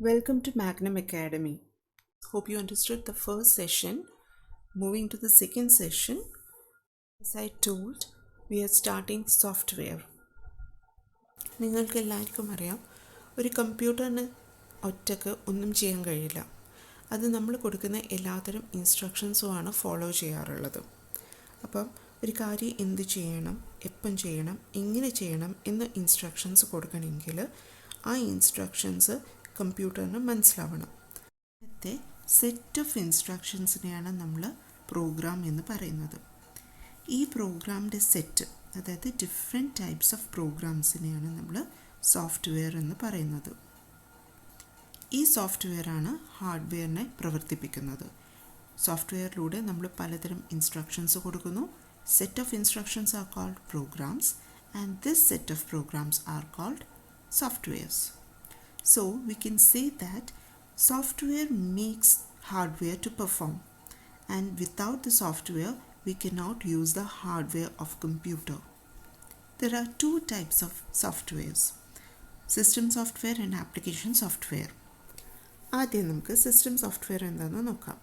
Welcome to Magnum Academy. Hope you understood the first session. Moving to the second session, as I told, we are starting software. നിങ്ങൾക്ക് എല്ലാവർക്കും അറിയാം, ഒരു കമ്പ്യൂട്ടറിന് ഒറ്റക്ക് ഒന്നും ചെയ്യാൻ കഴിയില്ല. അത് നമ്മൾ കൊടുക്കുന്ന എല്ലാത്തരം ഇൻസ്ട്രക്ഷൻസുമാണ് ഫോളോ ചെയ്യാറുള്ളത്. അപ്പം ഒരു കാര്യം എന്ത് ചെയ്യണം, എപ്പം ചെയ്യണം, എങ്ങനെ ചെയ്യണം എന്ന ഇൻസ്ട്രക്ഷൻസ് കൊടുക്കണമെങ്കിൽ ആ ഇൻസ്ട്രക്ഷൻസ് കമ്പ്യൂട്ടറിന് മനസ്സിലാവണം. ഇന്നത്തെ സെറ്റ് ഓഫ് ഇൻസ്ട്രക്ഷൻസിനെയാണ് നമ്മൾ പ്രോഗ്രാം എന്ന് പറയുന്നത്. ഈ പ്രോഗ്രാമിൻ്റെ സെറ്റ്, അതായത് ഡിഫറെൻറ്റ് ടൈപ്സ് ഓഫ് പ്രോഗ്രാംസിനെയാണ് നമ്മൾ സോഫ്റ്റ്വെയർ എന്ന് പറയുന്നത്. ഈ സോഫ്റ്റ്വെയറാണ് ഹാർഡ്വെയറിനെ പ്രവർത്തിപ്പിക്കുന്നത്. സോഫ്റ്റ്വെയറിലൂടെ നമ്മൾ പലതരം ഇൻസ്ട്രക്ഷൻസ് കൊടുക്കുന്നു. Set of instructions are called programs and this set of programs are called softwares. So we can say that software makes hardware to perform, and without the software we cannot use the hardware of computer. There are two types of softwares: system software and application software. ആദ്യം നമുക്ക് system software എന്താണെന്ന് നോക്കാം.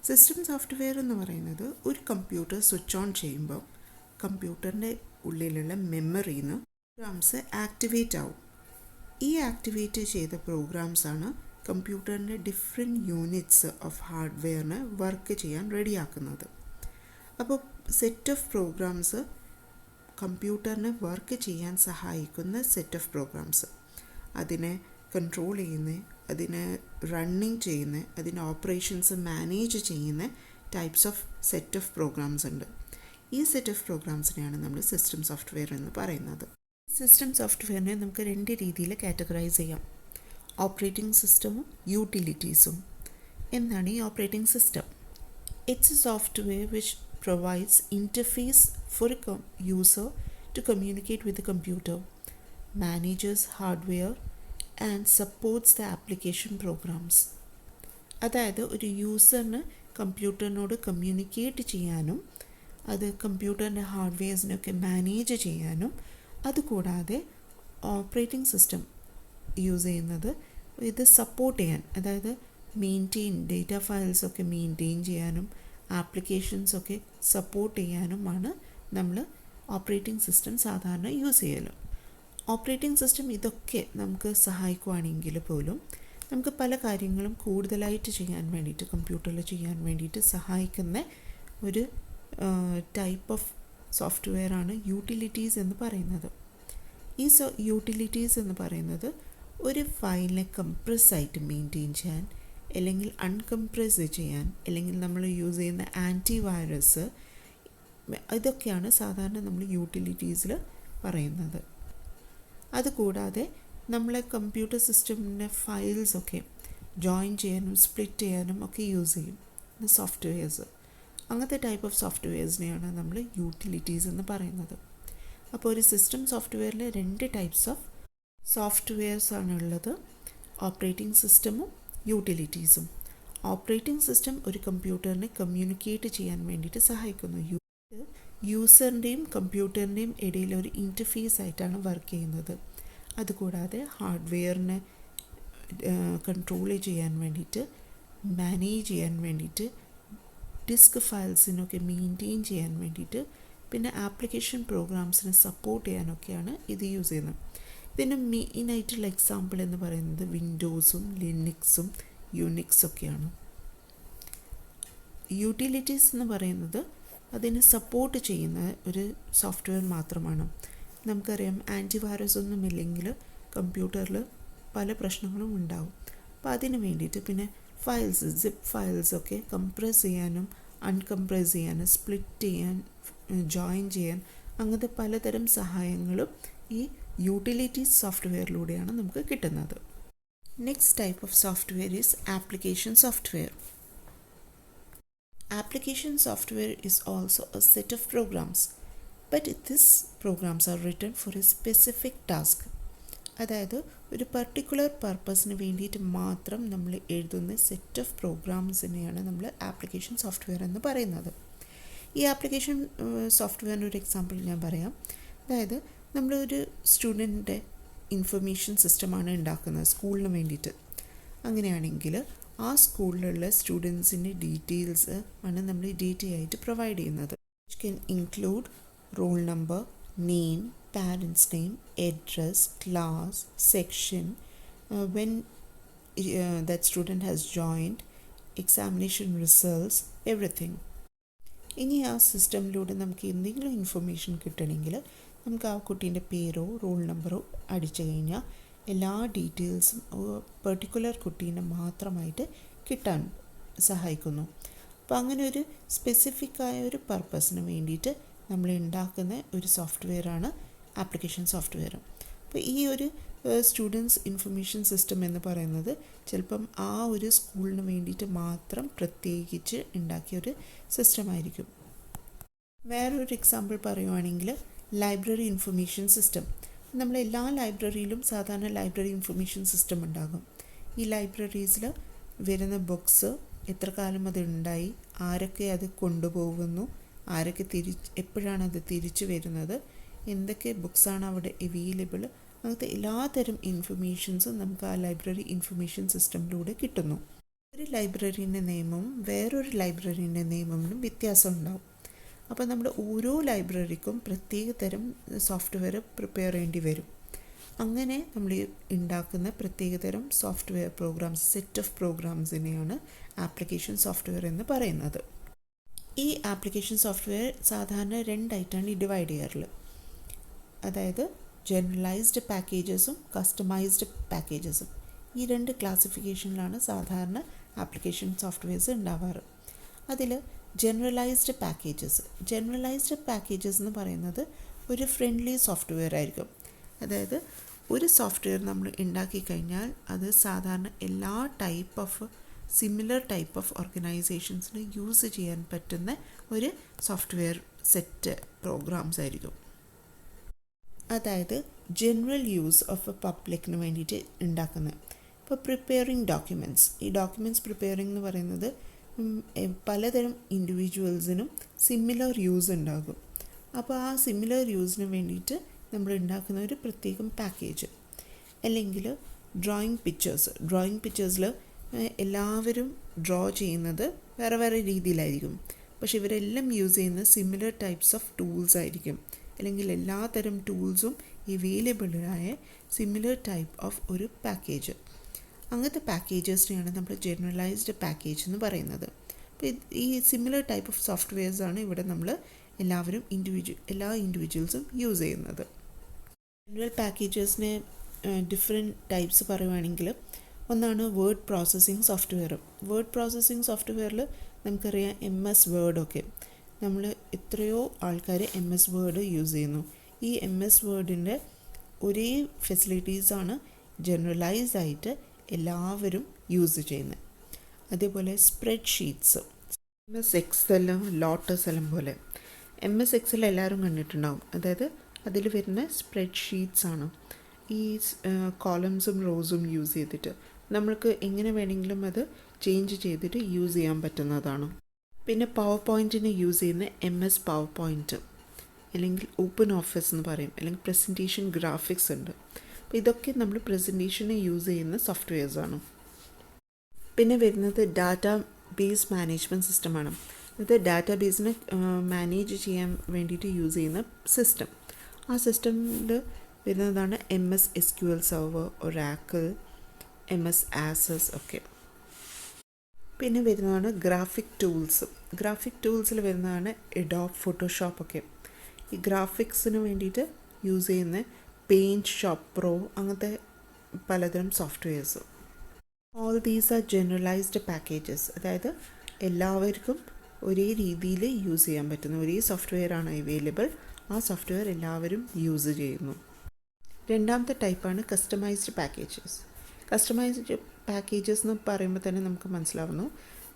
System software എന്ന് പറയുന്നത് ഒരു computer switch on ചെയ്യുമ്പോൾ കമ്പ്യൂട്ടറിൻ്റെ ഉള്ളിലുള്ള മെമ്മറിയിൽ നിന്ന് പ്രോഗ്രാംസ് ആക്ടിവേറ്റ് ആവും. ഈ ആക്ടിവേറ്റ് ചെയ്ത പ്രോഗ്രാംസാണ് കമ്പ്യൂട്ടറിൻ്റെ ഡിഫറെൻറ്റ് യൂണിറ്റ്സ് ഓഫ് ഹാർഡ്വെയറിന് വർക്ക് ചെയ്യാൻ റെഡിയാക്കുന്നത്. അപ്പോൾ സെറ്റ് ഓഫ് പ്രോഗ്രാംസ് കമ്പ്യൂട്ടറിന് വർക്ക് ചെയ്യാൻ സഹായിക്കുന്ന സെറ്റ് ഓഫ് പ്രോഗ്രാംസ്, അതിനെ കൺട്രോൾ ചെയ്യുന്ന, അതിനെ റണ്ണിങ് ചെയ്യുന്ന, അതിൻ്റെ ഓപ്പറേഷൻസ് മാനേജ് ചെയ്യുന്ന types of set of programs ഉണ്ട്. ഈ സെറ്റ് ഓഫ് പ്രോഗ്രാംസിനെയാണ് നമ്മൾ സിസ്റ്റം സോഫ്റ്റ്വെയർ എന്ന് പറയുന്നത്. സിസ്റ്റം സോഫ്റ്റ്വെയറിനെ നമുക്ക് രണ്ട് രീതിയിൽ കാറ്റഗറൈസ് ചെയ്യാം: ഓപ്പറേറ്റിംഗ് സിസ്റ്റമും യൂട്ടിലിറ്റീസും. എന്താണ് ഈ operating system? It's a software which provides interface for a user to communicate with a computer, manages hardware and supports the application programs. അതായത് ഒരു യൂസറിന് കമ്പ്യൂട്ടറിനോട് കമ്മ്യൂണിക്കേറ്റ് ചെയ്യാനും അത് കമ്പ്യൂട്ടറിൻ്റെ ഹാർഡ്വെയർസിനൊക്കെ മാനേജ് ചെയ്യാനും, അതുകൂടാതെ ഓപ്പറേറ്റിംഗ് സിസ്റ്റം യൂസ് ചെയ്യുന്നത് ഇത് സപ്പോർട്ട് ചെയ്യാൻ, അതായത് ഡേറ്റ ഫയൽസൊക്കെ മെയിൻറ്റെയിൻ ചെയ്യാനും ആപ്ലിക്കേഷൻസൊക്കെ സപ്പോർട്ട് ചെയ്യാനുമാണ് നമ്മൾ ഓപ്പറേറ്റിംഗ് സിസ്റ്റം സാധാരണ യൂസ് ചെയ്യൽ. ഓപ്പറേറ്റിംഗ് സിസ്റ്റം ഇതൊക്കെ നമുക്ക് സഹായിക്കുവാണെങ്കിൽ പോലും നമുക്ക് പല കാര്യങ്ങളും കൂടുതലായിട്ട് ചെയ്യാൻ വേണ്ടിയിട്ട്, കമ്പ്യൂട്ടറിൽ ചെയ്യാൻ വേണ്ടിയിട്ട് സഹായിക്കുന്ന ഒരു ടൈപ്പ് ഓഫ് സോഫ്റ്റ്വെയറാണ് യൂട്ടിലിറ്റീസ് എന്ന് പറയുന്നത്. ഈ യൂട്ടിലിറ്റീസ് എന്ന് പറയുന്നത് ഒരു ഫയലിനെ കംപ്രസ് ആയിട്ട് മെയിൻറ്റെയിൻ ചെയ്യാൻ, അല്ലെങ്കിൽ അൺകംപ്രസ് ചെയ്യാൻ, അല്ലെങ്കിൽ നമ്മൾ യൂസ് ചെയ്യുന്ന ആൻറ്റിവൈറസ്, ഇതൊക്കെയാണ് സാധാരണ നമ്മൾ യൂട്ടിലിറ്റീസിൽ പറയുന്നത്. അതുകൂടാതെ നമ്മളെ കമ്പ്യൂട്ടർ സിസ്റ്റമിൻ്റെ ഫയൽസൊക്കെ ജോയിൻ ചെയ്യാനും സ്പ്ലിറ്റ് ചെയ്യാനും ഒക്കെ യൂസ് ചെയ്യും സോഫ്റ്റ്വെയർസ്. അങ്ങനത്തെ ടൈപ്പ് ഓഫ് സോഫ്റ്റ്വെയർസിനെയാണ് നമ്മൾ യൂട്ടിലിറ്റീസ് എന്ന് പറയുന്നത്. അപ്പോൾ ഒരു സിസ്റ്റം സോഫ്റ്റ്വെയറിൽ രണ്ട് ടൈപ്സ് ഓഫ് സോഫ്റ്റ്വെയർസാണ് ഉള്ളത്: ഓപ്പറേറ്റിംഗ് സിസ്റ്റമും യൂട്ടിലിറ്റീസും. ഓപ്പറേറ്റിംഗ് സിസ്റ്റം ഒരു കമ്പ്യൂട്ടറിനെ കമ്മ്യൂണിക്കേറ്റ് ചെയ്യാൻ വേണ്ടിയിട്ട് സഹായിക്കുന്നു. യൂസറിൻ്റെയും കമ്പ്യൂട്ടറിൻ്റെയും ഇടയിൽ ഒരു ഇൻ്റർഫേസ് ആയിട്ടാണ് വർക്ക് ചെയ്യുന്നത്. അതുകൂടാതെ ഹാർഡ്വെയറിനെ കൺട്രോൾ ചെയ്യാൻ വേണ്ടിയിട്ട്, മാനേജ് ചെയ്യാൻ വേണ്ടിയിട്ട്, ഡിസ്ക് ഫയൽസിനൊക്കെ മെയിൻറ്റെയിൻ ചെയ്യാൻ വേണ്ടിയിട്ട്, പിന്നെ ആപ്ലിക്കേഷൻ പ്രോഗ്രാംസിനെ സപ്പോർട്ട് ചെയ്യാനൊക്കെയാണ് ഇത് യൂസ് ചെയ്യുന്നത്. ഇതിൻ്റെ മെയിനായിട്ടുള്ള എക്സാമ്പിൾ എന്ന് പറയുന്നത് വിൻഡോസും ലിനക്സും യുണിക്സൊക്കെയാണ്. യൂട്ടിലിറ്റീസ് എന്ന് പറയുന്നത് അതിനെ സപ്പോർട്ട് ചെയ്യുന്ന ഒരു സോഫ്റ്റ്വെയർ മാത്രമാണ്. നമുക്കറിയാം, ആൻറ്റിവൈറസ് ഒന്നും ഇല്ലെങ്കിൽ കമ്പ്യൂട്ടറിൽ പല പ്രശ്നങ്ങളും ഉണ്ടാവും. അപ്പോൾ അതിന് വേണ്ടിയിട്ട്, പിന്നെ ഫയൽസ്, സിപ്പ് ഫയൽസൊക്കെ കംപ്രസ് ചെയ്യാനും അൺകംപ്രസ് ചെയ്യാനും സ്പ്ലിറ്റ് ചെയ്യാൻ, ജോയിൻ ചെയ്യാൻ, അങ്ങനത്തെ പലതരം സഹായങ്ങളും ഈ യൂട്ടിലിറ്റീസ് സോഫ്റ്റ്വെയറിലൂടെയാണ് നമുക്ക് കിട്ടുന്നത്. Next type of software is application software. Application software is also a set of programs, but these programs are written for a specific task. അതായത് ഒരു പർട്ടിക്കുലർ പർപ്പസിന് വേണ്ടിയിട്ട് മാത്രം നമ്മൾ എഴുതുന്ന സെറ്റ് ഓഫ് പ്രോഗ്രാംസിനെയാണ് നമ്മൾ ആപ്ലിക്കേഷൻ സോഫ്റ്റ്വെയർ എന്ന് പറയുന്നത്. ഈ ആപ്ലിക്കേഷൻ സോഫ്റ്റ്വെയറിൻ്റെ ഒരു എക്സാമ്പിൾ ഞാൻ പറയാം. അതായത് നമ്മളൊരു സ്റ്റുഡൻറ്റിൻ്റെ ഇൻഫർമേഷൻ സിസ്റ്റമാണ് ഉണ്ടാക്കുന്നത് സ്കൂളിന് വേണ്ടിയിട്ട്. അങ്ങനെയാണെങ്കിൽ ആ സ്കൂളിലുള്ള സ്റ്റുഡൻസിൻ്റെ ഡീറ്റെയിൽസ് ആണ് നമ്മൾ ഡേറ്റ ആയിട്ട് പ്രൊവൈഡ് ചെയ്യുന്നത്. Which can include roll number, name, parents name, address, class, section, when that student has joined, examination results, everything. ഇനി ആ സിസ്റ്റമിലൂടെ നമുക്ക് എന്തെങ്കിലും ഇൻഫർമേഷൻ കിട്ടണമെങ്കിൽ നമുക്ക് ആ കുട്ടീൻ്റെ പേരോ റോൾ നമ്പറോ അടിച്ചു കഴിഞ്ഞാൽ എല്ലാ ഡീറ്റെയിൽസും പെർട്ടിക്കുലർ കുട്ടീനെ മാത്രമായിട്ട് കിട്ടാൻ സഹായിക്കുന്നു. അപ്പോൾ അങ്ങനെ ഒരു സ്പെസിഫിക്കായ ഒരു പർപ്പസിന് വേണ്ടിയിട്ട് നമ്മൾ ഉണ്ടാക്കുന്ന ഒരു സോഫ്റ്റ്വെയറാണ് ആപ്ലിക്കേഷൻ സോഫ്റ്റ്വെയർ. അപ്പോൾ ഈ ഒരു സ്റ്റുഡൻസ് ഇൻഫർമേഷൻ സിസ്റ്റം എന്ന് പറയുന്നത് ചിലപ്പം ആ ഒരു സ്കൂളിന് വേണ്ടിയിട്ട് മാത്രം പ്രത്യേകിച്ച് ഉണ്ടാക്കിയ ഒരു സിസ്റ്റമായിരിക്കും. വേറൊരു എക്സാമ്പിൾ പറയുവാണെങ്കിൽ ലൈബ്രറി ഇൻഫർമേഷൻ സിസ്റ്റം. നമ്മൾ എല്ലാ ലൈബ്രറിയിലും സാധാരണ ലൈബ്രറി ഇൻഫർമേഷൻ സിസ്റ്റം ഉണ്ടാകും. ഈ ലൈബ്രറീസിൽ വരുന്ന ബുക്സ് എത്ര കാലം അത് ഉണ്ടായി, ആരൊക്കെ അത് കൊണ്ടുപോകുന്നു, ആരൊക്കെ എപ്പോഴാണ് അത് തിരിച്ചു വരുന്നത്, എന്തൊക്കെ ബുക്സാണ് അവിടെ അവൈലബിൾ, അങ്ങനത്തെ എല്ലാതരം ഇൻഫർമേഷൻസും നമുക്ക് ആ ലൈബ്രറി ഇൻഫർമേഷൻ സിസ്റ്റമിലൂടെ കിട്ടുന്നു. ഒരു ലൈബ്രറീൻ്റെ നിയമവും വേറൊരു ലൈബ്രറീൻ്റെ നിയമത്തിനും വ്യത്യാസം ഉണ്ടാവും. അപ്പോൾ നമ്മൾ ഓരോ ലൈബ്രറിക്കും പ്രത്യേക തരം സോഫ്റ്റ്വെയർ പ്രിപ്പയർ ചെയ്യേണ്ടി വരും. അങ്ങനെ നമ്മൾ ഉണ്ടാക്കുന്ന പ്രത്യേകതരം സോഫ്റ്റ്വെയർ പ്രോഗ്രാംസ്, സെറ്റ് ഓഫ് പ്രോഗ്രാംസിനെയാണ് ആപ്ലിക്കേഷൻ സോഫ്റ്റ്വെയർ എന്ന് പറയുന്നത്. ഈ ആപ്ലിക്കേഷൻ സോഫ്റ്റ്വെയർ സാധാരണ രണ്ടായിട്ടാണ് ഡിവൈഡ് ചെയ്യാറുള്ളത്. അതായത് ജനറലൈസ്ഡ് പാക്കേജസും കസ്റ്റമൈസ്ഡ് പാക്കേജസും. ഈ രണ്ട് ക്ലാസിഫിക്കേഷനിലാണ് സാധാരണ ആപ്ലിക്കേഷൻ സോഫ്റ്റ്വെയർസ് ഉണ്ടാവാറ്. അതിൽ ജനറലൈസ്ഡ് പാക്കേജസ് എന്ന് പറയുന്നത് ഒരു ഫ്രണ്ട്ലി സോഫ്റ്റ്വെയർ ആയിരിക്കും. അതായത് ഒരു സോഫ്റ്റ്വെയർ നമ്മൾ ഉണ്ടാക്കി കഴിഞ്ഞാൽ അത് സാധാരണ എല്ലാ സിമിലർ ടൈപ്പ് ഓഫ് ഓർഗനൈസേഷൻസിന് യൂസ് ചെയ്യാൻ പറ്റുന്ന ഒരു സോഫ്റ്റ്വെയർ സെറ്റ് പ്രോഗ്രാംസ് ആയിരിക്കും. അതായത് ജനറൽ യൂസ് ഓഫ് പബ്ലിക്കിന് വേണ്ടിയിട്ട് ഉണ്ടാക്കുന്നത്. ഇപ്പോൾ പ്രിപ്പയറിങ് ഡോക്യുമെൻറ്റ്സ്, ഈ ഡോക്യുമെൻറ്റ്സ് പ്രിപ്പയറിംഗ് എന്ന് പറയുന്നത് പലതരം ഇൻഡിവിജ്വൽസിനും സിമിലർ യൂസ് ഉണ്ടാകും. അപ്പോൾ ആ സിമിലർ യൂസിന് വേണ്ടിയിട്ട് നമ്മൾ ഉണ്ടാക്കുന്ന ഒരു പ്രത്യേകം പാക്കേജ്. അല്ലെങ്കിൽ ഡ്രോയിങ് പിക്ചേഴ്സിൽ എല്ലാവരും ഡ്രോ ചെയ്യുന്നത് വേറെ വേറെ രീതിയിലായിരിക്കും. പക്ഷെ ഇവരെല്ലാം യൂസ് ചെയ്യുന്ന സിമിലർ ടൈപ്സ് ഓഫ് ടൂൾസ് ആയിരിക്കും. അല്ലെങ്കിൽ എല്ലാ തരം ടൂൾസും അവൈലബിളായ സിമിലർ ടൈപ്പ് ഓഫ് ഒരു പാക്കേജ്. അങ്ങനത്തെ പാക്കേജസിനെയാണ് നമ്മൾ ജനറലൈസ്ഡ് പാക്കേജ് എന്ന് പറയുന്നത്. അപ്പോൾ ഈ സിമിലർ ടൈപ്പ് ഓഫ് സോഫ്റ്റ്വെയർസാണ് ഇവിടെ നമ്മൾ എല്ലാ ഇൻഡിവിജ്വൽസും യൂസ് ചെയ്യുന്നത്. ജനറൽ പാക്കേജസിനെ ഡിഫറെൻറ്റ് ടൈപ്സ് പറയുവാണെങ്കിൽ ഒന്നാണ് word processing software. Word processing സോഫ്റ്റ്വെയറിൽ നമുക്കറിയാം MS വേർഡൊക്കെ. നമ്മൾ എത്രയോ ആൾക്കാർ MS വേർഡ് യൂസ് ചെയ്യുന്നു. ഈ MS വേർഡിൻ്റെ ഒരേ ഫെസിലിറ്റീസാണ് ജനറലൈസ് ആയിട്ട് എല്ലാവരും യൂസ് ചെയ്യുന്നത്. അതേപോലെ spread sheets, MS Excel, lotus എല്ലാം പോലെ. MS Excel എല്ലാവരും കണ്ടിട്ടുണ്ടാവും. അതായത് അതിൽ വരുന്ന സ്പ്രെഡ് ഷീറ്റ്സാണ്. ഈ കോളംസും റോസും യൂസ് ചെയ്തിട്ട് നമ്മൾക്ക് എങ്ങനെ വേണമെങ്കിലും അത് ചേഞ്ച് ചെയ്തിട്ട് യൂസ് ചെയ്യാൻ പറ്റുന്നതാണ്. പിന്നെ പവർ പോയിൻറ്റിന് യൂസ് ചെയ്യുന്ന MS പവർ പോയിൻറ്റ്, അല്ലെങ്കിൽ ഓപ്പൺ ഓഫീസ് എന്ന് പറയും, അല്ലെങ്കിൽ പ്രസൻറ്റേഷൻ ഗ്രാഫിക്സ് ഉണ്ട്. അപ്പോൾ ഇതൊക്കെ നമ്മൾ പ്രസൻറ്റേഷന് യൂസ് ചെയ്യുന്ന സോഫ്റ്റ്വെയർസാണ്. പിന്നെ വരുന്നത് ഡാറ്റാ ബേസ് മാനേജ്മെൻറ്റ് സിസ്റ്റമാണ്. ഇത് ഡാറ്റാ ബേസിനെ മാനേജ് ചെയ്യാൻ വേണ്ടിയിട്ട് യൂസ് ചെയ്യുന്ന സിസ്റ്റം. ആ സിസ്റ്റമിൽ വരുന്നതാണ് MS SQL server, Oracle, MS access ഒക്കെ. പിന്നെ വരുന്നതാണ് ഗ്രാഫിക് ടൂൾസിൽ വരുന്നതാണ് എഡോബ് ഫോട്ടോഷോപ്പ് ഒക്കെ. ഈ ഗ്രാഫിക്സിന് വേണ്ടിയിട്ട് യൂസ് ചെയ്യുന്ന പെയിൻറ്റ്, ഷോപ്പ് പ്രോ, അങ്ങനത്തെ പലതരം softwares. All these are generalised packages. അതായത് എല്ലാവർക്കും ഒരേ രീതിയിൽ യൂസ് ചെയ്യാൻ പറ്റുന്ന ഒരേ സോഫ്റ്റ്വെയറാണ് അവൈലബിൾ. ആ സോഫ്റ്റ്വെയർ എല്ലാവരും യൂസ് ചെയ്യുന്നു. രണ്ടാമത്തെ ടൈപ്പാണ് കസ്റ്റമൈസ്ഡ് പാക്കേജസ്. കസ്റ്റമൈസ്ഡ് പാക്കേജസ് എന്ന് പറയുമ്പോൾ തന്നെ നമുക്ക് മനസ്സിലാവുന്നു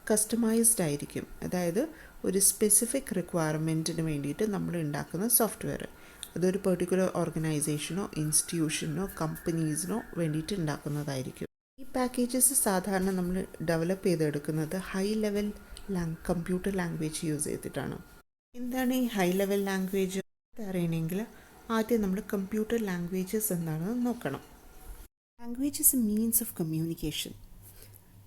കസ്റ്റമൈസ്ഡ് ആയിരിക്കും. അതായത് ഒരു സ്പെസിഫിക് റിക്വയർമെൻറ്റിന് വേണ്ടിയിട്ട് നമ്മൾ ഉണ്ടാക്കുന്ന സോഫ്റ്റ്വെയർ. അതൊരു പെർട്ടിക്കുലർ ഓർഗനൈസേഷനോ ഇൻസ്റ്റിറ്റ്യൂഷനോ കമ്പനീസിനോ വേണ്ടിയിട്ട് ഉണ്ടാക്കുന്നതായിരിക്കും. ഈ പാക്കേജസ് സാധാരണ നമ്മൾ ഡെവലപ്പ് ചെയ്തെടുക്കുന്നത് high level computer language use ചെയ്തിട്ടാണ്. എന്താണ് ഈ ഹൈ ലെവൽ ലാംഗ്വേജ് അറിയണമെങ്കിൽ ആദ്യം നമ്മൾ കമ്പ്യൂട്ടർ ലാംഗ്വേജസ് എന്താണെന്ന് നോക്കണം. Language is A means of communication.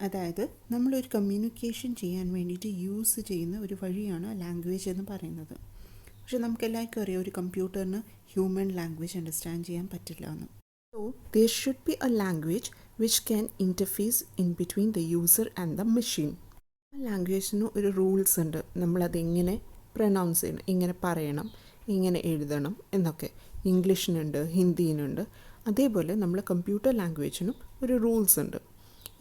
അതായത് നമ്മളൊരു കമ്മ്യൂണിക്കേഷൻ ചെയ്യാൻ വേണ്ടിയിട്ട് യൂസ് ചെയ്യുന്ന ഒരു വഴിയാണ് ലാംഗ്വേജ് എന്ന് പറയുന്നത്. പക്ഷെ നമുക്കെല്ലാവർക്കും അറിയാം ഒരു കമ്പ്യൂട്ടറിന് ഹ്യൂമൻ ലാംഗ്വേജ് അണ്ടർസ്റ്റാൻഡ് ചെയ്യാൻ പറ്റില്ല എന്ന്. So there should be A language which can interface in between the user and the machine. ആ ലാംഗ്വേജിന് ഒരു റൂൾസ് ഉണ്ട്. നമ്മളതെങ്ങനെ പ്രൊനൗൺസ് ചെയ്യണം, ഇങ്ങനെ പറയണം, ഇങ്ങനെ എഴുതണം എന്നൊക്കെ. ഇംഗ്ലീഷിനുണ്ട്, ഹിന്ദിയിനുണ്ട്. അതേപോലെ നമ്മൾ കമ്പ്യൂട്ടർ ലാംഗ്വേജിനും ഒരു റൂൾസ് ഉണ്ട്.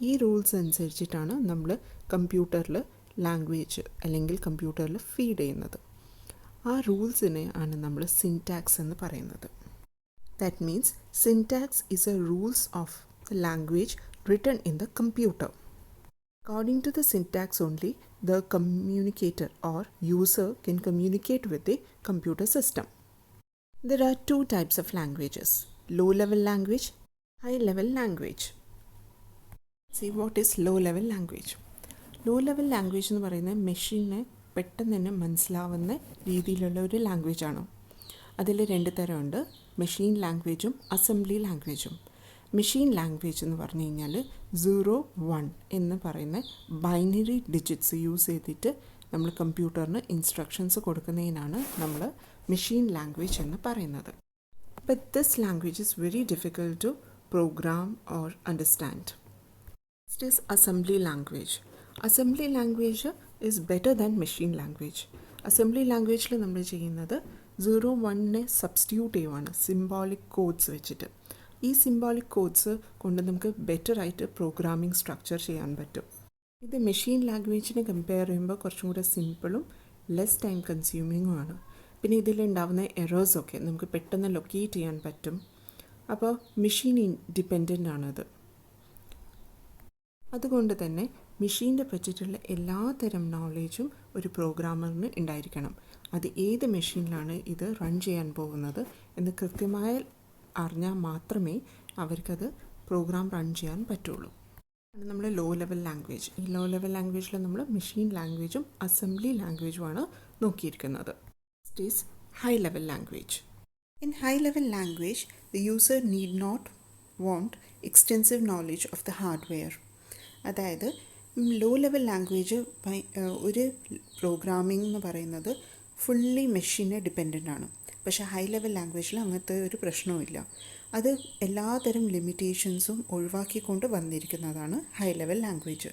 ഈ റൂൾസ് അനുസരിച്ചിട്ടാണ് നമ്മൾ കമ്പ്യൂട്ടറിൽ ലാംഗ്വേജ് അല്ലെങ്കിൽ കമ്പ്യൂട്ടറിൽ ഫീഡ് ചെയ്യുന്നത്. ആ റൂൾസിനെ ആണ് നമ്മൾ സിൻടാക്സ് എന്ന് പറയുന്നത്. That means syntax is A rules of the language written in the computer. According to the syntax only, the communicator or user can communicate with the computer system. There are two types of languages: low-level language, high-level language. See what is low-level language. Low-level language എന്ന് പറയുന്നത് മെഷീനെ പെട്ടെന്ന് തന്നെ മനസ്സിലാവുന്ന രീതിയിലുള്ള ഒരു ലാംഗ്വേജാണ്. അതിൽ രണ്ട് തരമുണ്ട്: മെഷീൻ ലാംഗ്വേജും അസംബ്ലി ലാംഗ്വേജും. മെഷീൻ ലാംഗ്വേജ് എന്ന് പറഞ്ഞു കഴിഞ്ഞാൽ 0-1 എന്ന് പറയുന്ന ബൈനറി ഡിജിറ്റ്സ് യൂസ് ചെയ്തിട്ട് നമ്മൾ കമ്പ്യൂട്ടറിന് ഇൻസ്ട്രക്ഷൻസ് കൊടുക്കുന്നതിനാണ് നമ്മൾ മെഷീൻ ലാംഗ്വേജ് എന്ന് പറയുന്നത്. But this language is very difficult to program or understand. Next is assembly language. Assembly language is better than machine language. Assembly ലാംഗ്വേജിൽ നമ്മൾ ചെയ്യുന്നത് 0-1 സബ്സ്റ്റിറ്റ്യൂട്ട് ചെയ്യുവാണ് സിംബോളിക് കോഡ്സ് വെച്ചിട്ട്. ഈ സിംബോളിക് കോഡ്സ് കൊണ്ട് നമുക്ക് ബെറ്ററായിട്ട് പ്രോഗ്രാമിംഗ് സ്ട്രക്ചർ ചെയ്യാൻ പറ്റും. ഇത് മെഷീൻ ലാംഗ്വേജിനെ കമ്പയർ ചെയ്യുമ്പോൾ കുറച്ചും കൂടെ സിമ്പിളും ലെസ് ടൈം കൺസ്യൂമിങ്ങുമാണ്. പിന്നെ ഇതിലുണ്ടാവുന്ന എറേഴ്സൊക്കെ നമുക്ക് പെട്ടെന്ന് ലൊക്കേറ്റ് ചെയ്യാൻ പറ്റും. അപ്പോൾ മെഷീൻ ഇൻഡിപെൻഡൻ്റ് ആണത്. അതുകൊണ്ട് തന്നെ മെഷീൻ്റെ പറ്റിയിട്ടുള്ള എല്ലാ തരം നോളേജും ഒരു പ്രോഗ്രാമറിന് ഉണ്ടായിരിക്കണം. അത് ഏത് മെഷീനിലാണ് ഇത് റൺ ചെയ്യാൻ പോകുന്നത് എന്ന് കൃത്യമായി അറിഞ്ഞാൽ മാത്രമേ അവർക്കത് പ്രോഗ്രാം റൺ ചെയ്യാൻ പറ്റുള്ളൂ. ആണ് നമ്മൾ ലോ ലെവൽ ലാംഗ്വേജ്. ഈ ലോ ലെവൽ ലാംഗ്വേജിൽ നമ്മൾ മെഷീൻ ലാംഗ്വേജും അസംബ്ലി ലാംഗ്വേജുമാണ് നോക്കിയിരിക്കുന്നത്. Next is high level language. In high level language the user need not want extensive knowledge of the hardware. അതായത് ലോ ലെവൽ ലാംഗ്വേജ് ഒരു പ്രോഗ്രാമിംഗ് എന്ന് പറയുന്നത് ഫുള്ളി മെഷീനെ ഡിപ്പെൻഡൻ്റ് ആണ്. പക്ഷേ ഹൈ ലെവൽ ലാംഗ്വേജിൽ അങ്ങനത്തെ ഒരു പ്രശ്നവുമില്ല. അത് എല്ലാതരം ലിമിറ്റേഷൻസും ഒഴിവാക്കിക്കൊണ്ട് വന്നിരിക്കുന്നതാണ് ഹൈ ലെവൽ ലാംഗ്വേജ്.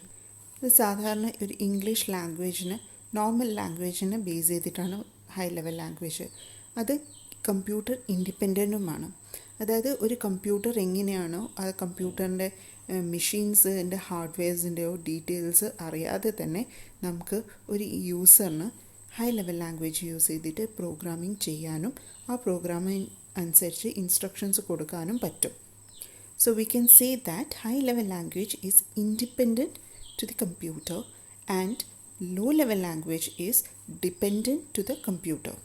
ഇത് സാധാരണ ഒരു ഇംഗ്ലീഷ് ലാംഗ്വേജിന് നോർമൽ ലാംഗ്വേജിനെ ബേസ് ചെയ്തിട്ടാണ് ഹൈ ലെവൽ ലാംഗ്വേജ്. അത് കമ്പ്യൂട്ടർ ഇൻഡിപെൻഡൻറ്റുമാണ്. അതായത് ഒരു കമ്പ്യൂട്ടർ എങ്ങനെയാണോ ആ കമ്പ്യൂട്ടറിൻ്റെ മെഷീൻസിൻ്റെ ഹാർഡ്വെയർസിൻ്റെയോ ഡീറ്റെയിൽസ് അറിയാതെ തന്നെ നമുക്ക് ഒരു യൂസറിന് ഹൈ ലെവൽ ലാംഗ്വേജ് യൂസ് ചെയ്തിട്ട് പ്രോഗ്രാമിംഗ് ചെയ്യാനും ആ പ്രോഗ്രാമിംഗ് അനുസരിച്ച് ഇൻസ്ട്രക്ഷൻസ് കൊടുക്കാനും പറ്റും. So we can say that high level language is independent to the computer and low level language is dependent to the computer.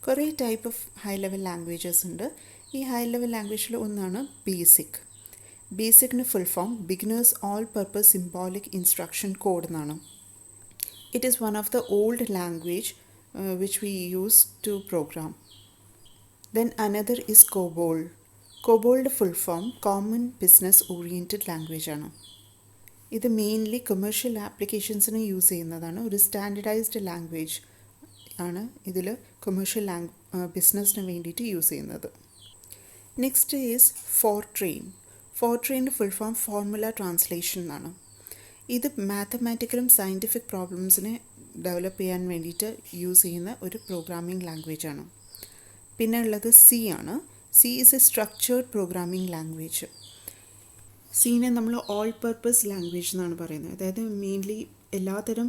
കുറേ type of high level languages ഉണ്ട്. ഈ high level ലാംഗ്വേജിൽ ഒന്നാണ് BASIC. ബേസിക്കിന് full form beginners all purpose symbolic instruction code എന്നാണ്. It is one of the old language which we use to program. Then another is COBOL. COBOL full form Common Business Oriented Language ആണ്. ഇത് mainly commercial ആപ്ലിക്കേഷൻസിന് use ചെയ്യുന്നതാണ്. ഒരു standardised language ആണ് ഇതിൽ commercial ബിസിനസ്സിന് വേണ്ടിയിട്ട് use ചെയ്യുന്നത്. Next is Fortran. ഫോർട്രെയിൻ്റെ ഫുൾ ഫോം ഫോർമുല ട്രാൻസ്ലേഷൻ എന്നാണ്. ഇത് മാത്തമാറ്റിക്കലും സയൻറ്റിഫിക് പ്രോബ്ലംസിനെ ഡെവലപ്പ് ചെയ്യാൻ വേണ്ടിയിട്ട് യൂസ് ചെയ്യുന്ന ഒരു പ്രോഗ്രാമിംഗ് ലാംഗ്വേജാണ്. പിന്നെ ഉള്ളത് സി ആണ്. C is a structured programming language. സീനെ നമ്മൾ ഓൾ പർപ്പസ് ലാംഗ്വേജ് എന്നാണ് പറയുന്നത്. അതായത് മെയിൻലി എല്ലാത്തരം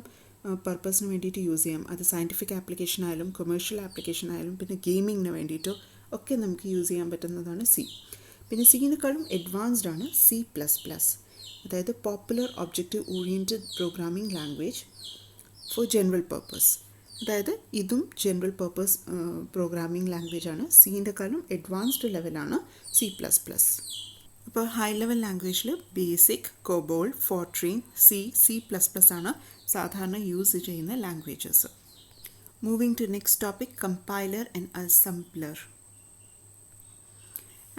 പർപ്പസിന് വേണ്ടിയിട്ട് യൂസ് ചെയ്യാം. അത് സയൻറ്റിഫിക് ആപ്ലിക്കേഷൻ ആയാലും കൊമേഴ്ഷ്യൽ ആപ്ലിക്കേഷൻ ആയാലും പിന്നെ ഗെയിമിങ്ങിന് വേണ്ടിയിട്ടോ ഒക്കെ നമുക്ക് യൂസ് ചെയ്യാൻ പറ്റുന്നതാണ് സി. പിന്നെ സിനേക്കാളും അഡ്വാൻസ്ഡ് ആണ് C++. അതായത് popular objective oriented programming language for general purpose. അതായത് ഇതും ജനറൽ പർപ്പസ് പ്രോഗ്രാമിംഗ് ലാംഗ്വേജാണ്. സിൻ്റെക്കാളും അഡ്വാൻസ്ഡ് ലെവലാണ് C++. അപ്പോൾ ഹൈ ലെവൽ ലാംഗ്വേജിൽ ബേസിക്, കോബോൾ, ഫോർട്രെയിൻ, C++ ആണ് സാധാരണ യൂസ് ചെയ്യുന്ന languages. Moving to next topic, compiler and assembler.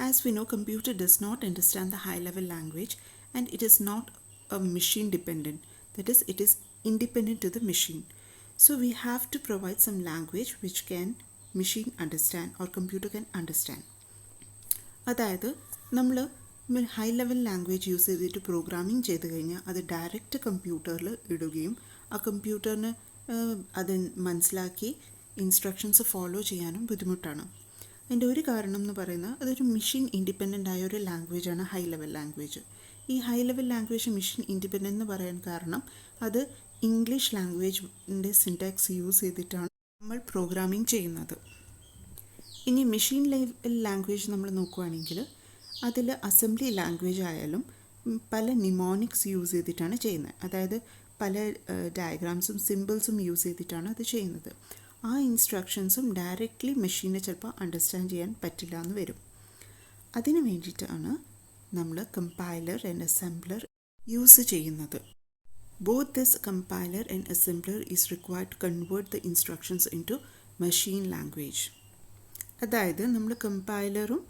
As we know, computer does not understand the high level language and it is not a machine dependent, that is, it is independent to the machine. So we have to provide some language which can machine understand or computer can understand. അതായത് നമ്മൾ high level language use ചെയ്തിട്ട് programming ചെയ്ത് കഴിഞ്ഞാൽ അത് direct കമ്പ്യൂട്ടറിൽ ഇടുകയും ആ കമ്പ്യൂട്ടറിന് അത് മനസ്സിലാക്കി ഇൻസ്ട്രക്ഷൻസ് ഫോളോ ചെയ്യാനും ബുദ്ധിമുട്ടാണ്. അതിൻ്റെ ഒരു കാരണം എന്ന് പറയുന്നത് അതൊരു മെഷീൻ ഇൻഡിപെൻഡൻ്റ് ആയ ഒരു ലാംഗ്വേജാണ് ഹൈ ലെവൽ ലാംഗ്വേജ്. ഈ high level language machine independent എന്ന് പറയാൻ കാരണം അത് ഇംഗ്ലീഷ് ലാംഗ്വേജിൻ്റെ സിൻടാക്സ് യൂസ് ചെയ്തിട്ടാണ് നമ്മൾ പ്രോഗ്രാമിംഗ് ചെയ്യുന്നത്. ഇനി മെഷീൻ ലെവൽ ലാംഗ്വേജ് നമ്മൾ നോക്കുകയാണെങ്കിൽ അതിൽ അസംബ്ലി ലാംഗ്വേജ് ആയാലും പല നിമോണിക്സ് യൂസ് ചെയ്തിട്ടാണ് ചെയ്യുന്നത്. അതായത് പല ഡയഗ്രാംസും സിമ്പിൾസും യൂസ് ചെയ്തിട്ടാണ് അത് ചെയ്യുന്നത്. ആ ഇൻസ്ട്രക്ഷൻസും ഡയറക്റ്റ്ലി മെഷീനെ ചിലപ്പോൾ അണ്ടർസ്റ്റാൻഡ് ചെയ്യാൻ പറ്റില്ല എന്ന് വരും. അതിന് വേണ്ടിയിട്ടാണ് നമ്മൾ കമ്പൈലർ ആൻഡ് അസംബ്ലർ യൂസ് ചെയ്യുന്നത്. Both this compiler and assembler is required to convert the instructions into machine language. അതായത് നമ്മൾ കമ്പൈലറും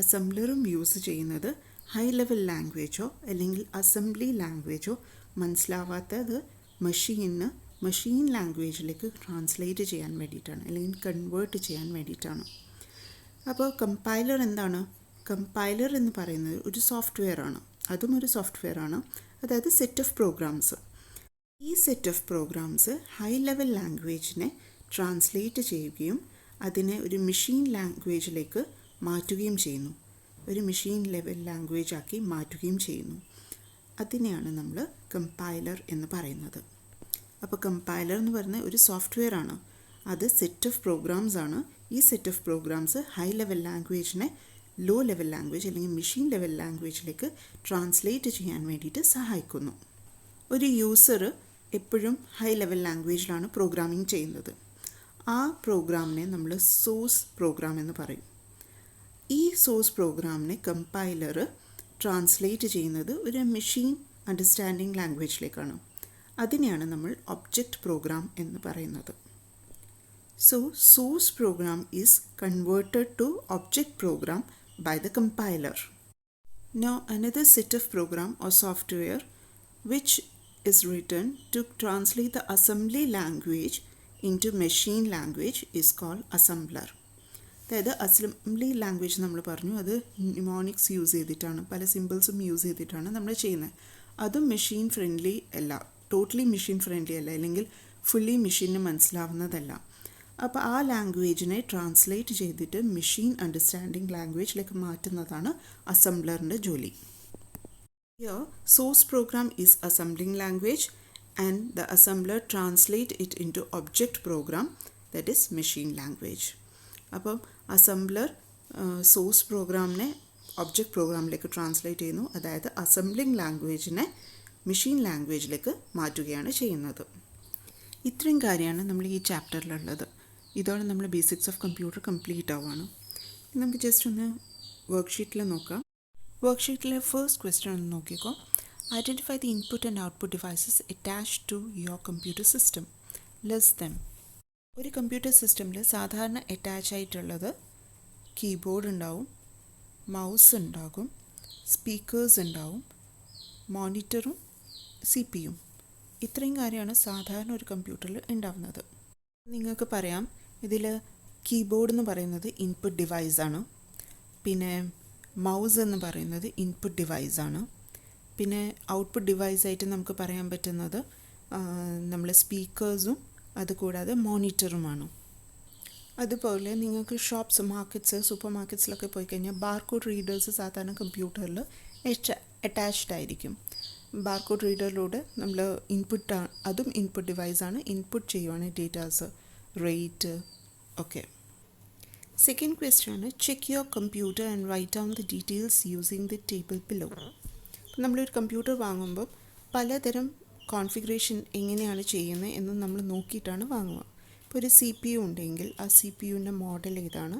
അസംബ്ലറും യൂസ് ചെയ്യുന്നത് ഹൈ ലെവൽ ലാംഗ്വേജോ അല്ലെങ്കിൽ അസംബ്ലി ലാംഗ്വേജോ മനസ്സിലാവാത്തത് മെഷീൻ ലാംഗ്വേജിലേക്ക് ട്രാൻസ്ലേറ്റ് ചെയ്യാൻ വേണ്ടിയിട്ടാണ് അല്ലെങ്കിൽ കൺവേർട്ട് ചെയ്യാൻ വേണ്ടിയിട്ടാണ്. അപ്പോൾ കമ്പൈലർ എന്താണ്? കമ്പൈലർ എന്ന് പറയുന്നത് ഒരു സോഫ്റ്റ്വെയർ ആണ്. അതും ഒരു സോഫ്റ്റ്വെയർ ആണ്. അതായത് സെറ്റ് ഓഫ് പ്രോഗ്രാംസ്. ഈ set of programs high level ലാംഗ്വേജിനെ ട്രാൻസ്ലേറ്റ് ചെയ്യുകയും അതിനെ ഒരു മെഷീൻ ലാംഗ്വേജിലേക്ക് മാറ്റുകയും ചെയ്യുന്നു. ഒരു മെഷീൻ ലെവൽ ലാംഗ്വേജ് ആക്കി മാറ്റുകയും ചെയ്യുന്നു. അതിനെയാണ് നമ്മൾ കമ്പൈലർ എന്ന് പറയുന്നത്. അപ്പോൾ കമ്പൈലർ എന്ന് പറയുന്നത് ഒരു സോഫ്റ്റ്വെയർ ആണ്. അത് സെറ്റ് ഓഫ് പ്രോഗ്രാംസ് ആണ്. ഈ set of programs high level ലാംഗ്വേജിനെ ലോ ലെവൽ ലാംഗ്വേജ് അല്ലെങ്കിൽ മെഷീൻ ലെവൽ ലാംഗ്വേജിലേക്ക് ട്രാൻസ്ലേറ്റ് ചെയ്യാൻ വേണ്ടിയിട്ട് സഹായിക്കുന്നു. ഒരു യൂസർ എപ്പോഴും ഹൈ ലെവൽ ലാംഗ്വേജിലാണ് പ്രോഗ്രാമിംഗ് ചെയ്യുന്നത്. ആ പ്രോഗ്രാമിനെ നമ്മൾ സോഴ്സ് പ്രോഗ്രാം എന്ന് പറയും. ഈ സോഴ്സ് പ്രോഗ്രാമിനെ കമ്പൈലർ ട്രാൻസ്ലേറ്റ് ചെയ്യുന്നത് ഒരു മെഷീൻ അണ്ടർസ്റ്റാൻഡിങ് ലാംഗ്വേജിലേക്കാണ്. അതിനെയാണ് നമ്മൾ ഒബ്ജക്റ്റ് പ്രോഗ്രാം എന്ന് പറയുന്നത്. So source program is converted to object program by the compiler. Now another set of program or software which is written to translate the assembly language into machine language is called assembler. അതായത് assembly language നമ്മൾ പറഞ്ഞു, അത് mnemonics use ചെയ്തിട്ടാണ്, പല സിമ്പിൾസും use ചെയ്തിട്ടാണ് നമ്മൾ ചെയ്യുന്നത്. അതും മെഷീൻ ഫ്രണ്ട്ലി അല്ല, ടോട്ടലി മെഷീൻ ഫ്രണ്ട്ലി അല്ല, അല്ലെങ്കിൽ ഫുള്ളി മെഷീന് മനസ്സിലാവുന്നതല്ല. അപ്പോൾ ആ ലാംഗ്വേജിനെ ട്രാൻസ്ലേറ്റ് ചെയ്തിട്ട് മെഷീൻ അണ്ടർസ്റ്റാൻഡിങ് ലാംഗ്വേജിലേക്ക് മാറ്റുന്നതാണ് അസംബ്ലറിൻ്റെ ജോലി. Here, source program is assembling language and the assembler translate it into object program, that is machine language. അപ്പം അസംബ്ലർ സോഴ്സ് പ്രോഗ്രാമിനെ ഒബ്ജക്റ്റ് പ്രോഗ്രാമിലേക്ക് ട്രാൻസ്ലേറ്റ് ചെയ്യുന്നു. അതായത് അസംബ്ലിംഗ് ലാംഗ്വേജിനെ മെഷീൻ ലാംഗ്വേജിലേക്ക് മാറ്റുകയാണ് ചെയ്യുന്നത്. ഇത്രയും കാര്യമാണ് നമ്മൾ ഈ ചാപ്റ്ററിലുള്ളത്. ഇതോടെ നമ്മൾ ബേസിക്സ് ഓഫ് കമ്പ്യൂട്ടർ കംപ്ലീറ്റ് ആവുകയാണ്. നമുക്ക് ജസ്റ്റ് ഒന്ന് വർക്ക്ഷീറ്റിൽ നോക്കാം. വർക്ക്ഷീറ്റിലെ ഫസ്റ്റ് ക്വസ്റ്റ്യൻ ഒന്ന് നോക്കിക്കോ. Identify the input and output devices attached to your computer system. List them. ഒരു കമ്പ്യൂട്ടർ സിസ്റ്റമിൽ സാധാരണ അറ്റാച്ച് ആയിട്ടുള്ളത് കീബോർഡ് ഉണ്ടാവും, മൗസ് ഉണ്ടാകും, സ്പീക്കേഴ്സ് ഉണ്ടാവും, മോണിറ്ററും CPU. ഇത്രയും കാര്യമാണ് സാധാരണ ഒരു കമ്പ്യൂട്ടറിൽ ഉണ്ടാവുന്നത്. നിങ്ങൾക്ക് പറയാം, ഇതിൽ കീബോർഡ് എന്ന് പറയുന്നത് ഇൻപുട്ട് ഡിവൈസാണ്, പിന്നെ മൗസ് എന്ന് പറയുന്നത് ഇൻപുട്ട് ഡിവൈസാണ്, പിന്നെ ഔട്ട്പുട്ട് ഡിവൈസായിട്ട് നമുക്ക് പറയാൻ പറ്റുന്നത് നമ്മൾ സ്പീക്കേഴ്സും അതുകൂടാതെ മോണിറ്ററുമാണ്. അതുപോലെ നിങ്ങൾക്ക് ഷോപ്സ്, മാർക്കറ്റ്സ്, സൂപ്പർ മാർക്കറ്റ്സിലൊക്കെ പോയി കഴിഞ്ഞാൽ ബാർകോഡ് റീഡേഴ്സ് സാധാരണ കമ്പ്യൂട്ടറിൽ അറ്റാച്ച്ഡ് ആയിരിക്കും. ബാർകോഡ് റീഡറിലൂടെ നമ്മൾ അതും ഇൻപുട്ട് ഡിവൈസാണ്, ഇൻപുട്ട് ചെയ്യുവാണ് ഡേറ്റാസ്, റേറ്റ് ഒക്കെ. സെക്കൻഡ് ക്വസ്റ്റ്യൻ ആണ്, check your computer and write down the details using the table below. നമ്മളൊരു കമ്പ്യൂട്ടർ വാങ്ങുമ്പോൾ പലതരം കോൺഫിഗറേഷൻ എങ്ങനെയാണ് ചെയ്യുന്നത് എന്ന് നമ്മൾ നോക്കിയിട്ടാണ് വാങ്ങുക. ഇപ്പോൾ ഒരു CPU ഉണ്ടെങ്കിൽ ആ CPUവിൻ്റെ മോഡൽ ഏതാണ്,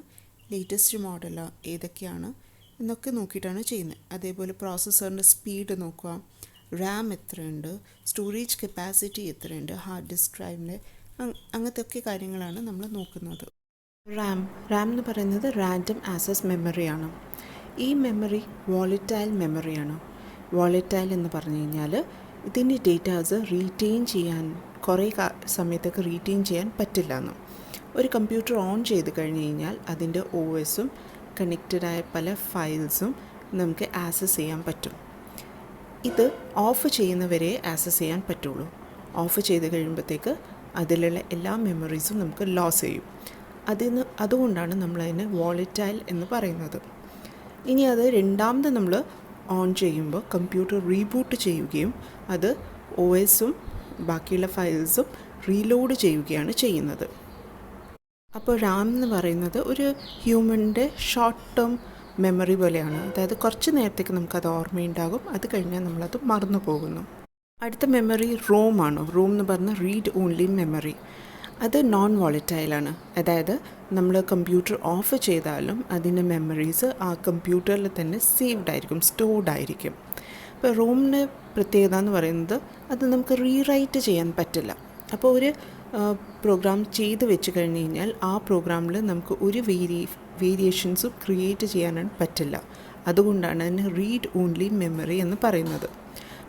ലേറ്റസ്റ്റ് മോഡൽ ഏതൊക്കെയാണ് എന്നൊക്കെ നോക്കിയിട്ടാണ് ചെയ്യുന്നത്. അതേപോലെ പ്രോസസ്സറിൻ്റെ സ്പീഡ് നോക്കുക, റാം എത്രയുണ്ട്, സ്റ്റോറേജ് കപ്പാസിറ്റി എത്രയുണ്ട്, ഹാർഡ് ഡിസ്ക് ഡ്രൈവിൻ്റെ, അങ്ങനത്തെ ഒക്കെ കാര്യങ്ങളാണ് നമ്മൾ നോക്കുന്നത്. റാം എന്ന് പറയുന്നത് റാൻഡം ആക്സസ് മെമ്മറിയാണ്. ഈ മെമ്മറി വോളറ്റൈൽ മെമ്മറിയാണ്. വോളറ്റൈൽ എന്ന് പറഞ്ഞു കഴിഞ്ഞാൽ ഇതിൻ്റെ ഡേറ്റാസ് റീറ്റെയിൻ ചെയ്യാൻ കുറേ സമയത്തൊക്കെ റീറ്റെയിൻ ചെയ്യാൻ പറ്റില്ല എന്ന്. ഒരു കമ്പ്യൂട്ടർ ഓൺ ചെയ്ത് കഴിഞ്ഞ് കഴിഞ്ഞാൽ അതിൻ്റെ ഒ എസും കണക്റ്റഡായ പല ഫയൽസും നമുക്ക് ആക്സസ് ചെയ്യാൻ പറ്റും. ഇത് ഓഫ് ചെയ്യുന്നവരെ ആക്സസ് ചെയ്യാൻ പറ്റുള്ളൂ. ഓഫ് ചെയ്ത് കഴിയുമ്പോഴത്തേക്ക് അതിലുള്ള എല്ലാ മെമ്മറീസും നമുക്ക് ലോസ് ചെയ്യും. അതുകൊണ്ടാണ് നമ്മളതിനെ വോളറ്റൈൽ എന്ന് പറയുന്നത്. ഇനി അത് രണ്ടാമത് നമ്മൾ ഓൺ ചെയ്യുമ്പോൾ കമ്പ്യൂട്ടർ റീബൂട്ട് ചെയ്യുകയും അത് ഒ എസും ബാക്കിയുള്ള ഫയൽസും റീലോഡ് ചെയ്യുകയാണ് ചെയ്യുന്നത്. അപ്പോൾ റാം എന്ന് പറയുന്നത് ഒരു ഹ്യൂമൻ്റെ ഷോർട്ട് ടേം മെമ്മറി പോലെയാണ്. അതായത് കുറച്ച് നേരത്തേക്ക് നമുക്കത് ഓർമ്മയുണ്ടാകും, അത് കഴിഞ്ഞാൽ നമ്മളത് മറന്നു പോകുന്നു. അടുത്ത മെമ്മറി റോം ആണ്. റോം എന്ന് പറഞ്ഞാൽ റീഡ് ഓൺലി മെമ്മറി. അത് നോൺ വോളറ്റൈലാണ്. അതായത് നമ്മൾ കമ്പ്യൂട്ടർ ഓഫ് ചെയ്താലും അതിൻ്റെ മെമ്മറീസ് ആ കമ്പ്യൂട്ടറിൽ തന്നെ സേവ്ഡ് ആയിരിക്കും, സ്റ്റോർഡ് ആയിരിക്കും. ഇപ്പോൾ റോമിൻ്റെ പ്രത്യേകത എന്ന് പറയുന്നത് അത് നമുക്ക് റീറൈറ്റ് ചെയ്യാൻ പറ്റില്ല. അപ്പോൾ ഒരു പ്രോഗ്രാം ചെയ്ത് വെച്ച് കഴിഞ്ഞ് കഴിഞ്ഞാൽ ആ പ്രോഗ്രാമിൽ നമുക്ക് ഒരു വേരിയേഷൻസും ക്രിയേറ്റ് ചെയ്യാനാണ് പറ്റില്ല. അതുകൊണ്ടാണ് അതിന് റീഡ് ഓൺലി മെമ്മറി എന്ന് പറയുന്നത്.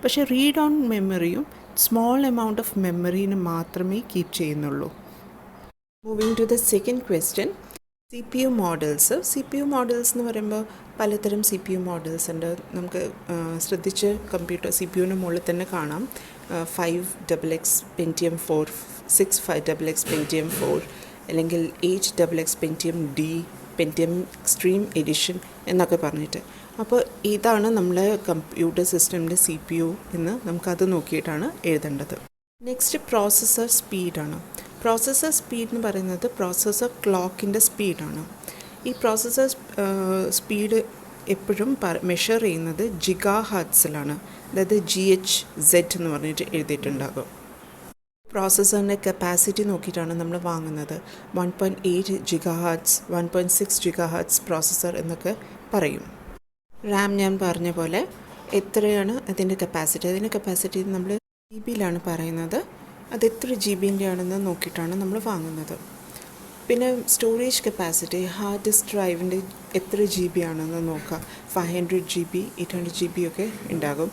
പക്ഷേ റീഡ് ഓൺ മെമ്മറിയും സ്മോൾ എമൗണ്ട് ഓഫ് മെമ്മറീന് മാത്രമേ കീപ്പ് ചെയ്യുന്നുള്ളൂ. Moving to the second question, C P U models. C P U models എന്ന് പറയുമ്പോൾ പലതരം സി പി യു മോഡൽസ് ഉണ്ട്. നമുക്ക് ശ്രദ്ധിച്ച് കമ്പ്യൂട്ടർ സി പി യുവിൻ്റെ മുകളിൽ തന്നെ കാണാം 5XX Pentium 4, 65XX Pentium 4, അല്ലെങ്കിൽ 8XX Pentium D, Pentium Extreme Edition എന്നൊക്കെ പറഞ്ഞിട്ട്. അപ്പോൾ ഇതാണ് നമ്മളെ കമ്പ്യൂട്ടർ സിസ്റ്റമിൻ്റെ സി പി യു എന്ന് നമുക്കത് നോക്കിയിട്ടാണ് എഴുതേണ്ടത്. നെക്സ്റ്റ് പ്രോസസ്സർ സ്പീഡാണ്. പ്രോസസ്സർ സ്പീഡ് എന്ന് പറയുന്നത് പ്രോസസ്സർ ക്ലോക്കിൻ്റെ സ്പീഡാണ്. ഈ പ്രോസസ്സർ സ്പീഡ് എപ്പോഴും മെഷർ ചെയ്യുന്നത് ജിഗാ ഹെർട്സിലാണ്. അതായത് GHz എന്ന് പറഞ്ഞിട്ട് എഴുതിയിട്ടുണ്ടാകും. പ്രോസസ്സറിൻ്റെ കപ്പാസിറ്റി നോക്കിയിട്ടാണ് നമ്മൾ വാങ്ങുന്നത്. 1.8 GHz, 1.6 GHz പ്രോസസ്സർ എന്നൊക്കെ പറയും. റാം ഞാൻ പറഞ്ഞ പോലെ എത്രയാണ് അതിൻ്റെ കപ്പാസിറ്റി നമ്മൾ GB പറയുന്നത്. അത് എത്ര GB ആണെന്ന് നോക്കിയിട്ടാണ് നമ്മൾ വാങ്ങുന്നത്. പിന്നെ സ്റ്റോറേജ് കപ്പാസിറ്റി, ഹാർഡ് ഡിസ്ക് ഡ്രൈവിൻ്റെ എത്ര GB ആണെന്ന് നോക്കുക. 500 GB, 800 GB ഒക്കെ ഉണ്ടാകും.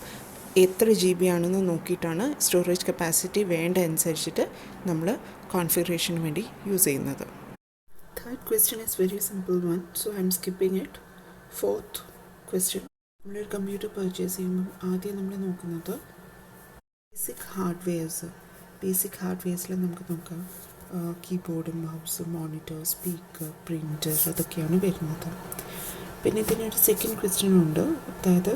എത്ര GB ആണെന്ന് നോക്കിയിട്ടാണ് സ്റ്റോറേജ് കപ്പാസിറ്റി വേണ്ട അനുസരിച്ചിട്ട് നമ്മൾ കോൺഫിഗറേഷന് വേണ്ടി യൂസ് ചെയ്യുന്നത്. Third question is very simple one, so I M skipping it. Fourth question, നമ്മളൊരു കമ്പ്യൂട്ടർ പർച്ചേസ് ചെയ്യുമ്പോൾ ആദ്യം നമ്മൾ നോക്കുന്നത് ബേസിക് ഹാർഡ്വെയർസിൽ നമുക്ക് നോക്കാം keyboard, mouse, monitor, speaker, printer, അതൊക്കെയാണ് വരുന്നത്. പിന്നെ ഇതിനൊരു സെക്കൻഡ് ക്വസ്റ്റ്യൻ ഉണ്ട്. അതായത്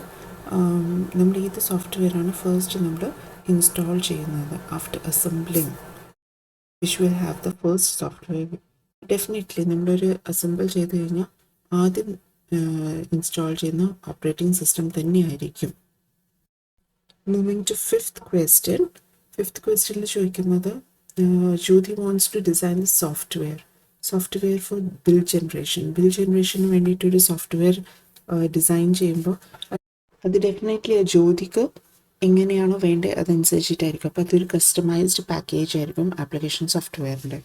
നമ്മൾ ഏത് സോഫ്റ്റ്വെയറാണ് ഫസ്റ്റ് നമ്മൾ ഇൻസ്റ്റാൾ ചെയ്യുന്നത് after assembling, which will have the first software. Definitely നമ്മളൊരു അസംബിൾ ചെയ്ത് കഴിഞ്ഞാൽ ആദ്യം ഇൻസ്റ്റാൾ ചെയ്യുന്ന ഓപ്പറേറ്റിംഗ് സിസ്റ്റം തന്നെയായിരിക്കും. മൂവിങ് ടു ഫിഫ്ത്ത് ക്വസ്റ്റ്യനിൽ ചോദിക്കുന്നത് Jyoti wants to design the software for bill ജനറേഷന് വേണ്ടിയിട്ടൊരു സോഫ്റ്റ്വെയർ ഡിസൈൻ ചെയ്യുമ്പോൾ അത് ഡെഫിനറ്റ്ലി ജ്യോതിക്ക് എങ്ങനെയാണോ വേണ്ടത് അതനുസരിച്ചിട്ടായിരിക്കും. അപ്പോൾ അതൊരു കസ്റ്റമൈസ്ഡ് പാക്കേജ് ആയിരിക്കും ആപ്ലിക്കേഷൻ സോഫ്റ്റ്വെയറിൻ്റെ.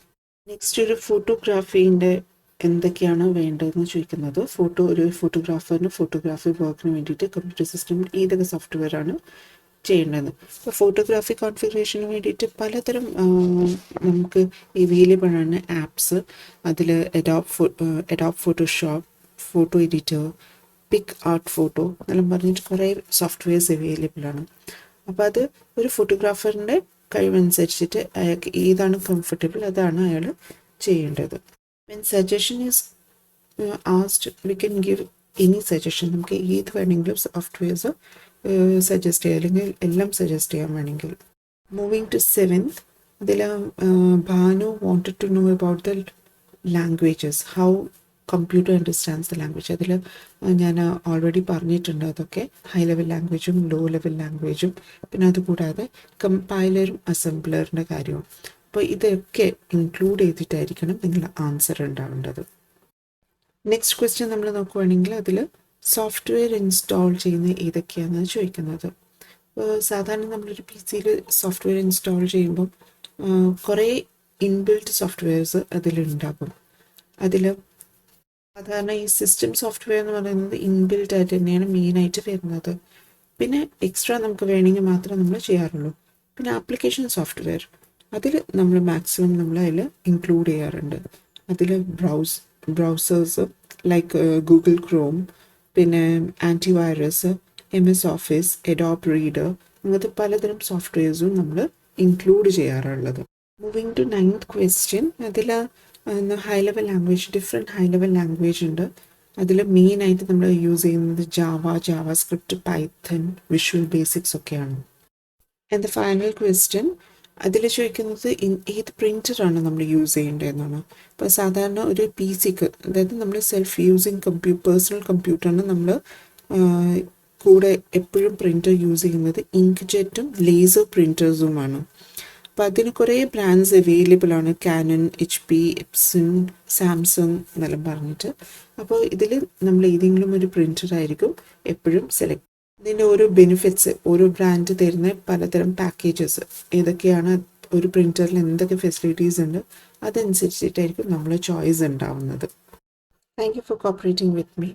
നെക്സ്റ്റ് ഒരു ഫോട്ടോഗ്രാഫീൻ്റെ എന്തൊക്കെയാണ് വേണ്ടതെന്ന് ചോദിക്കുന്നത്. ഒരു ഫോട്ടോഗ്രാഫറിന് ഫോട്ടോഗ്രാഫി വർക്കിന് വേണ്ടിയിട്ട് കമ്പ്യൂട്ടർ സിസ്റ്റമിൽ ഏതൊക്കെ സോഫ്റ്റ്വെയറാണ് ചെയ്യേണ്ടത്. ഇപ്പോൾ ഫോട്ടോഗ്രാഫി കോൺഫിഗറേഷന് വേണ്ടിയിട്ട് പലതരം നമുക്ക് അവൈലബിൾ ആണ് ആപ്സ്. അതിൽ Adobe Photoshop, photo editor, pic art photo എന്നെല്ലാം പറഞ്ഞിട്ട് കുറേ സോഫ്റ്റ്വെയർസ് അവൈലബിൾ ആണ്. അപ്പോൾ അത് ഒരു ഫോട്ടോഗ്രാഫറിൻ്റെ കഴിവനുസരിച്ചിട്ട് അയാൾക്ക് ഏതാണ് കംഫർട്ടബിൾ അതാണ് അയാൾ ചെയ്യേണ്ടത്. When suggestion is asked, we can give any suggestion. നമുക്ക് ഏത് വേണമെങ്കിലും സോഫ്റ്റ്വെയർസ് സജസ്റ്റ് ചെയ്യാം, അല്ലെങ്കിൽ എല്ലാം സജസ്റ്റ് ചെയ്യാൻ വേണമെങ്കിൽ. മൂവിങ് ടു സെവൻത്ത്, അതിൽ Bhanu wanted to know about the languages, how computer understands the language. അതിൽ ഞാൻ ഓൾറെഡി പറഞ്ഞിട്ടുണ്ട് അതൊക്കെ, ഹൈ ലെവൽ ലാംഗ്വേജും ലോ ലെവൽ ലാംഗ്വേജും, പിന്നെ അതുകൂടാതെ കമ്പൈലറും അസംബ്ലറിൻ്റെ കാര്യവും. അപ്പോൾ ഇതൊക്കെ ഇൻക്ലൂഡ് ചെയ്തിട്ടായിരിക്കണം നിങ്ങളുടെ ആൻസർ ഉണ്ടാവേണ്ടത്. നെക്സ്റ്റ് ക്വസ്റ്റ്യൻ നമ്മൾ നോക്കുകയാണെങ്കിൽ അതിൽ സോഫ്റ്റ്വെയർ ഇൻസ്റ്റാൾ ചെയ്യുന്ന ഏതൊക്കെയാണെന്ന് ചോദിക്കുന്നത്. സാധാരണ നമ്മളൊരു PC സോഫ്റ്റ്വെയർ ഇൻസ്റ്റാൾ ചെയ്യുമ്പം കുറേ ഇൻബിൽറ്റ് സോഫ്റ്റ്വെയർസ് അതിലുണ്ടാകും. അതിൽ സാധാരണ ഈ സിസ്റ്റം സോഫ്റ്റ്വെയർ എന്ന് പറയുന്നത് ഇൻബിൽറ്റ് ആയിട്ട് തന്നെയാണ് മെയിനായിട്ട് വരുന്നത്. പിന്നെ എക്സ്ട്രാ നമുക്ക് വേണമെങ്കിൽ മാത്രം നമ്മൾ ചെയ്യാറുള്ളൂ. പിന്നെ ആപ്ലിക്കേഷൻ സോഫ്റ്റ്വെയർ അതിൽ നമ്മൾ മാക്സിമം നമ്മൾ അതിൽ ഇൻക്ലൂഡ് ചെയ്യാറുണ്ട്. അതിൽ ബ്രൗസേഴ്സ് ലൈക്ക് ഗൂഗിൾ ക്രോം, പിന്നെ antivirus, MS office, Adobe reader, അങ്ങനത്തെ പലതരം സോഫ്റ്റ്വെയർസും നമ്മൾ ഇൻക്ലൂഡ് ചെയ്യാറുള്ളത്. Moving to 9th question. അതിൽ high level language, different high level language ഉണ്ട്. അതിൽ മെയിനായിട്ട് നമ്മൾ യൂസ് ചെയ്യുന്നത് ജാവാസ്ക്രിപ്റ്റ്, പൈത്തൺ, വിഷ്വൽ ബേസിക്സ് ഒക്കെയാണ്. ആൻഡ് ദ ഫൈനൽ ക്വസ്റ്റ്യൻ അതിൽ ചോദിക്കുന്നത് ഏത് പ്രിൻ്ററാണ് നമ്മൾ യൂസ് ചെയ്യേണ്ടതെന്നാണ്. ഇപ്പോൾ സാധാരണ ഒരു PCക്ക്, അതായത് നമ്മൾ സെൽഫ് യൂസിങ് പേഴ്സണൽ കമ്പ്യൂട്ടറിന് നമ്മൾ കൂടെ എപ്പോഴും പ്രിൻ്റർ യൂസ് ചെയ്യുന്നത് ഇങ്ക്ജെറ്റും ലേസർ പ്രിൻ്റേഴ്സുമാണ്. അപ്പോൾ അതിന് കുറേ ബ്രാൻഡ്സ് അവൈലബിൾ ആണ്, കാനൺ, HP, എപ്സൺ, സാംസങ് എന്നെല്ലാം പറഞ്ഞിട്ട്. അപ്പോൾ ഇതിൽ നമ്മൾ ഏതെങ്കിലും ഒരു പ്രിൻ്റർ ആയിരിക്കും എപ്പോഴും സെലക്ട്. ഇതിൻ്റെ ഓരോ ബെനിഫിറ്റ്സ്, ഓരോ ബ്രാൻഡ് തരുന്ന പലതരം പാക്കേജസ് ഏതൊക്കെയാണ്, ഒരു പ്രിൻ്ററിൽ എന്തൊക്കെ ഫെസിലിറ്റീസ് ഉണ്ട്, അതനുസരിച്ചിട്ടായിരിക്കും നമ്മൾ ചോയ്സ് ഉണ്ടാവുന്നത്. Thank you for cooperating with me.